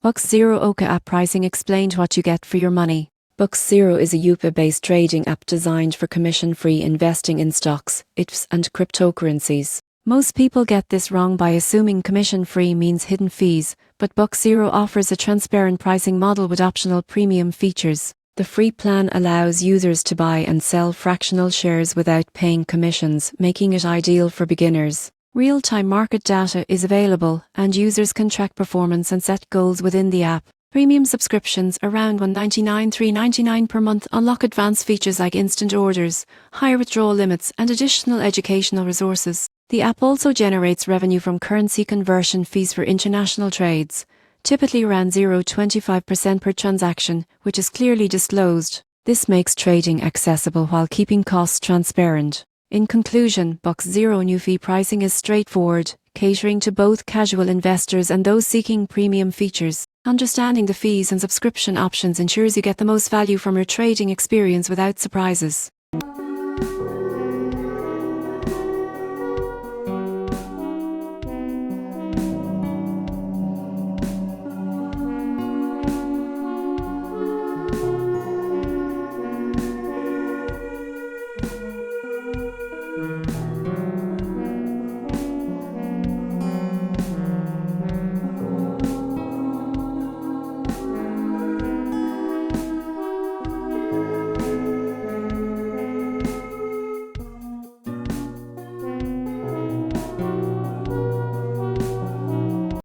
Box0 Oka app pricing explained what you get for your money. Box0 is a UPA-based trading app designed for commission-free investing in stocks, ETFs and cryptocurrencies. Most people get this wrong by assuming commission-free means hidden fees, but Box0 offers a transparent pricing model with optional premium features. The free plan allows users to buy and sell fractional shares without paying commissions, making it ideal for beginners. Real-time market data is available, and users can track performance and set goals within the app. Premium subscriptions around $199-399 per month unlock advanced features like instant orders, higher withdrawal limits, and additional educational resources. The app also generates revenue from currency conversion fees for international trades, typically around 0.25% per transaction, which is clearly disclosed. This makes trading accessible while keeping costs transparent. In conclusion, Box0 new fee pricing is straightforward, catering to both casual investors and those seeking premium features. Understanding the fees and subscription options ensures you get the most value from your trading experience without surprises.